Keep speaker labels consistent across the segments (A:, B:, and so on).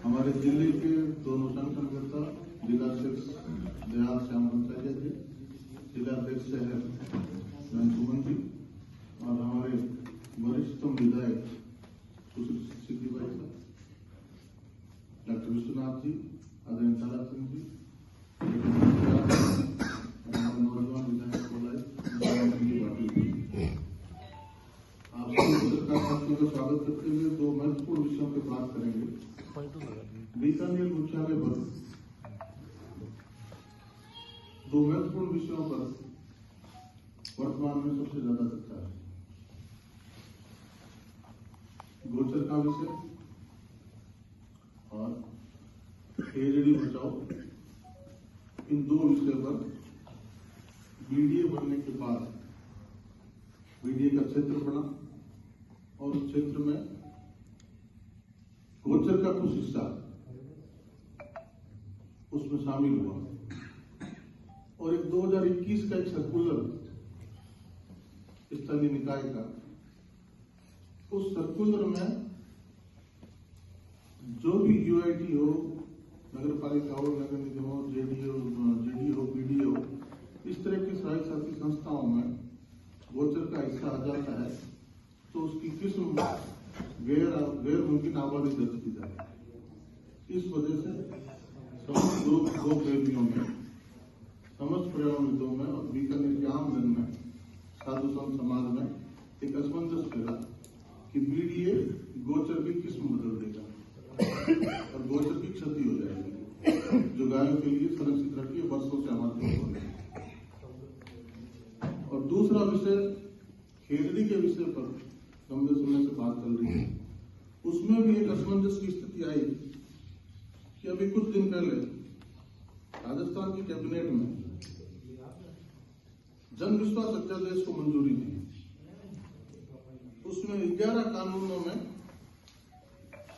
A: हमारे जिले के दोनों संगठनकर्ता जिलाध्यक्ष दयाल श्याम पंचायत जी, जिलाध्यक्ष है सुमन जी और हमारे वरिष्ठतम विधायक सिद्धि भाई साहब, डॉक्टर विश्वनाथ जी, आदरणीय ताला सिंह जी, हमारे नौजवान विधायक आप साथियों का स्वागत करते हुए दो महत्वपूर्ण विषयों पर बात करेंगे। बीकानेर मुख्यालय पर दो महत्वपूर्ण विषयों पर वर्तमान में सबसे ज्यादा चर्चा है। गोचर का विषय और खेजड़ी बचाओ, इन दो विषयों पर बीडीए बनने के बाद बीडीए का क्षेत्र बना और उस क्षेत्र में गोचर का कुछ हिस्सा उसमें शामिल हुआ और एक 2021 का एक सर्कुलर स्थानीय निकाय का, उस सर्कुलर में जो भी यूआईटी हो, नगर पालिका हो, नगर निगम हो, जेडी हो, पीडी हो, इस तरह की सहायक साथी संस्थाओं में गोचर का हिस्सा आ जाता है तो उसकी किस्म गैर मुमकिन आबादी दर्ज की जाए। इस वजह से समस्त गो प्रेमियों में, समस्त पर्यावरणविदों में और बीकानेर के आम जन में, साधु संत समाज में एक असमंजस फैला कि बीडीए गोचर की किस्म बदल देगा और गोचर की क्षति हो जाएगी जो गायों के लिए सुरक्षित रखी है वर्षों से हमारे लोगों। और दूसरा विषय खेजड़ी के विषय पर लंबे समय से बात चल रही है, उसमें भी एक असमंजस की स्थिति आई कि अभी कुछ दिन पहले राजस्थान की कैबिनेट में जन विश्वास अध्यादेश को मंजूरी दी। उसमें 11 कानूनों में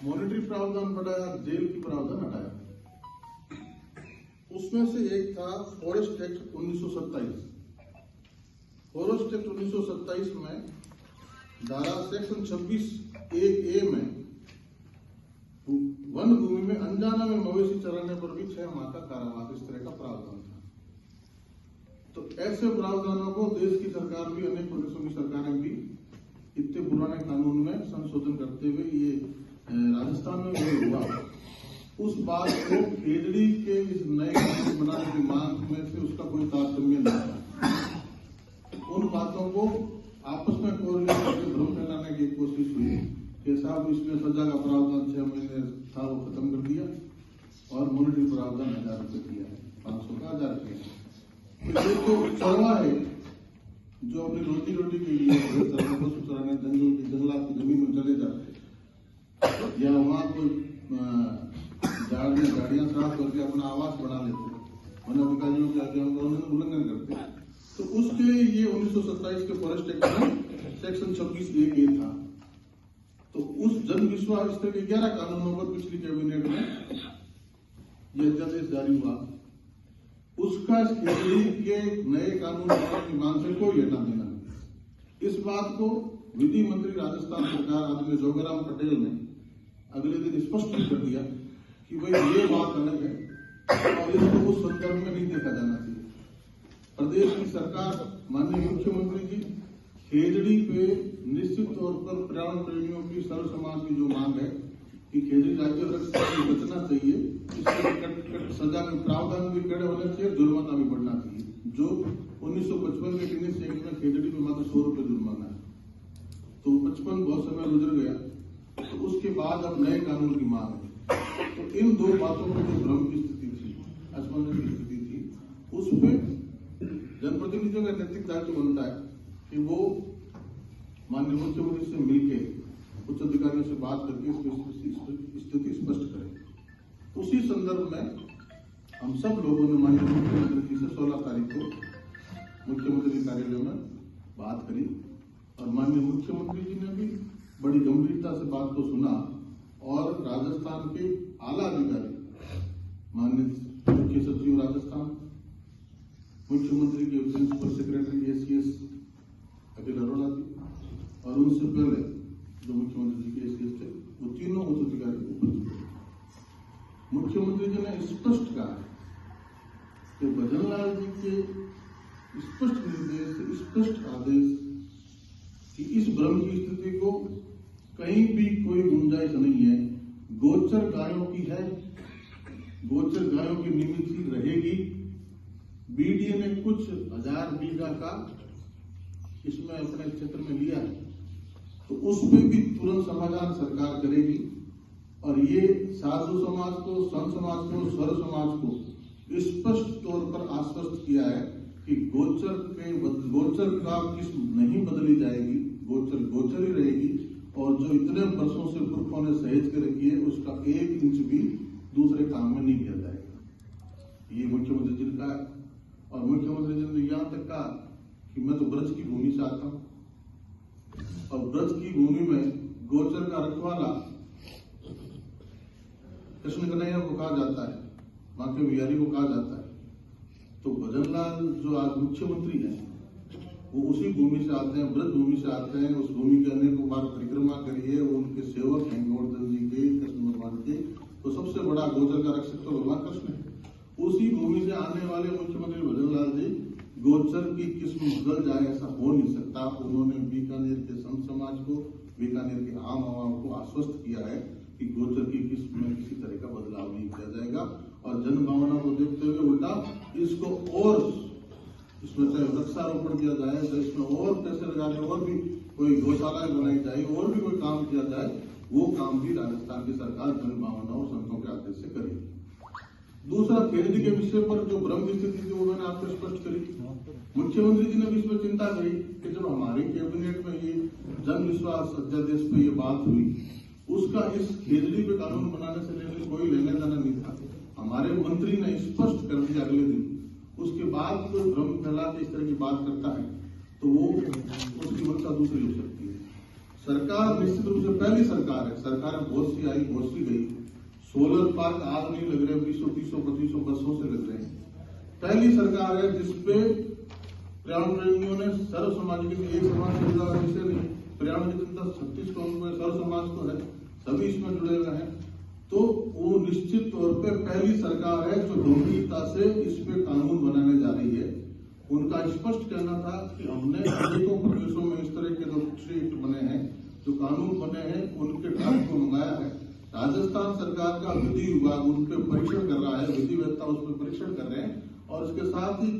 A: मॉनिटरी प्रावधान बढ़ाया, जेल की प्रावधान हटाया। उसमें से एक था फॉरेस्ट एक्ट 1927। फॉरेस्ट एक्ट 1927 में धारा सेक्शन 26(1)(a) में वन भूमि में अनजाना में मवेशी चराने पर भी 6 माह का कारावास, इस तरह का प्रावधान था। तो ऐसे प्रावधानों को देश की सरकार भी, अनेक प्रदेशों की सरकारें भी इतने पुराने कानून में संशोधन करते हुए ये राजस्थान में भी हुआ। उस बात को खेजड़ी के इस नए कानून बनाने की मांग में से उसका कोई तारतम्य नहीं था। उन बातों को आपस में कोरिलेट करके भ्रम फैलाने की कोशिश हुई कि साहब इसमें सजा का प्रावधान 6 महीने था वो खत्म कर दिया और मॉनिटरी प्रावधान 1000 रुपये किया है, 500 का 1000 किया। ये तो चरवा है जो अपनी रोटी के लिए पशु चराने जंगलात की जमीन में चले जाते या वहां कोई गाड़ियां साफ करके अपना आवास बना लेते, वन अधिकारियों के आगे उल्लंघन करते। तो उसके ये 1927 के फॉरेस्ट एक्ट में सेक्शन 26(1)(a) था। तो उस जन विश्वास स्तर के 11 कानूनों पर पिछली कैबिनेट में यह अध्यादेश जारी हुआ। उसका खेजड़ी के नए कानून बनाने की मांग से कोई लेना देना नहीं। इस बात को विधि मंत्री राजस्थान सरकार आदरणीय जोगेराम पटेल ने अगले दिन स्पष्ट कर दिया कि भाई ये बात अलग है और इसको उस संदर्भ में नहीं देखा जाना चाहिए। प्रदेश की सरकार, माननीय मुख्यमंत्री जी, खेजड़ी पे निश्चित तौर पर पर्यावरण प्रेमियों की, सर्व समाज की जो मांग है कि खेजड़ी राज्य वृक्ष से बचना चाहिए, इसके सजा में प्रावधान भी कड़े होने चाहिए, जुर्माना भी बढ़ना चाहिए। जो 1955 के टीनेज एक्ट में खेजड़ी पे मात्र 100 रुपये जुर्माना है, तो 55 बहुत समय गुजर गया, तो उसके बाद अब नए कानून की मांग है। तो इन दो बातों पर जो भ्रम की स्थिति थी, असमंजस की स्थिति थी, उस पर जनप्रतिनिधियों का नैतिक दायित्व बनता है कि वो माननीय मुख्यमंत्री से मिलकर उच्च अधिकारियों से बात करके स्थिति स्पष्ट करें। उसी संदर्भ में हम सब लोगों ने माननीय मुख्यमंत्री जी से 16 तारीख को मुख्यमंत्री कार्यालय में बात करी और माननीय मुख्यमंत्री जी ने भी बड़ी गंभीरता से बात को सुना और राजस्थान के आला अधिकारी, माननीय मुख्य सचिव राजस्थान, मुख्यमंत्री के principal secretary ACS Akhil Arora जी और उनसे पहले जो मुख्यमंत्री जी के एसीएस थे, वो तीनों उच्च अधिकारी उपस्थित थे। मुख्यमंत्री जी ने स्पष्ट कहा कि भजनलाल जी के स्पष्ट निर्देश, स्पष्ट आदेश कि इस भ्रम की स्थिति को कहीं भी कोई गुंजाइश नहीं है। गोचर गायों की है, गोचर गायों की नियमित ही रहेगी। बीडीए ने कुछ हजार बीघा का इसमें अपने क्षेत्र में लिया है, तो उस पर भी तुरंत समाधान सरकार करेगी। और ये साधु समाज को, संत समाज को, स्वर समाज को स्पष्ट तौर पर आश्वस्त किया है कि गोचर का किस्म नहीं बदली जाएगी, गोचर गोचर ही रहेगी। और जो इतने वर्षों से पुरखों ने सहेज के रखी है, उसका 1 इंच भी दूसरे काम में नहीं किया जाएगा। ये मुख्यमंत्री जी ने कहा। और मुख्यमंत्री जी ने यहां तक कहा कि मैं तो ब्रज की भूमि से आता हूं, और ब्रज की भूमि में गोचर का रखवाला कृष्ण कन्हैया को कहा जाता है, मां के बिहारी को कहा जाता है। तो भजनलाल जो आज मुख्यमंत्री हैं, वो उसी भूमि से आते हैं, ब्रज भूमि से आते हैं। उस भूमि के अनेक बार परिक्रमा करी है। वो उनके सेवक हैं गोवर्धन जी के, कृष्ण भगवान के। तो सबसे बड़ा गोचर का रक्षक तो भगवान कृष्ण है। उसी भूमि से आने वाले मुख्यमंत्री भजनलाल जी गोचर की किस्म बदल जाए, ऐसा हो नहीं सकता। उन्होंने बीकानेर के संत समाज को, बीकानेर के आम आवाम को आश्वस्त किया है कि गोचर की किस्म में किसी तरह का बदलाव नहीं किया जाएगा। और जनभावना को देखते हुए उल्टा इसको और इसमें चाहे वृक्षारोपण किया जाए, तो इसमें और पैसे लगाने, और भी कोई गौशालाएं बनाई जाए, और भी कोई काम किया जाए, वो काम भी राजस्थान की सरकार जनभावना और संतों के आदेश से करेगी। दूसरा, केंद्र के विषय पर जो भ्रम की स्थिति थी वो मैंने आपको स्पष्ट करी। मुख्यमंत्री जी ने भी इसमें चिंता करी कि जब हमारे कैबिनेट में ये जन विश्वास अध्यादेश पे ये बात हुई, उसका इस खेजड़ी पे कानून बनाने से लेकर कोई लेना देना नहीं था। हमारे मंत्री ने स्पष्ट कर दिया अगले दिन। उसके बाद कोई भ्रम फैला के इस तरह की बात करता है तो वो उसकी मंशा दूसरी हो सकती है। सरकार निश्चित रूप से पहली सरकार है, सरकार बहुत सी आई, बहुत सी गई। सोलर पार्क आज नहीं लग रहे, 20-25 वर्षों से लग रहे हैं। पहली सरकार है जिसपे पर्यावरण प्रेमियों ने सर्व समाज के लिए, एक समाज से जुड़ा विषय नहीं, पर्यावरण की चिंता 36 करोड़ में सर्व समाज को है, सभी इसमें जुड़े हुए हैं। तो वो निश्चित तौर पे पहली सरकार है जो गंभीरता से इस पे कानून बनाने जा रही है। उनका स्पष्ट कहना था कि हमने अनेकों प्रदेशों में इस तरह के जो एक्ट बने हैं, जो कानून बने हैं, उनके ड्राफ्ट को मंगाया है। राजस्थान सरकार का विधि विभाग उन पे परीक्षण कर रहा है, विधि वेत्ता उस पर परीक्षण कर रहे हैं। और इसके साथ ही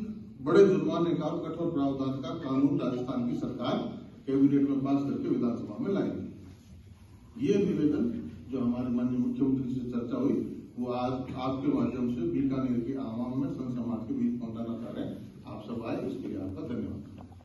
A: बड़े जुर्माने का, कठोर प्रावधान का कानून राजस्थान की सरकार कैबिनेट में पास करके विधानसभा में लाएगी। ये निवेदन जो हमारे माननीय मुख्यमंत्री से चर्चा हुई, वो आज आपके माध्यम से बीकानेर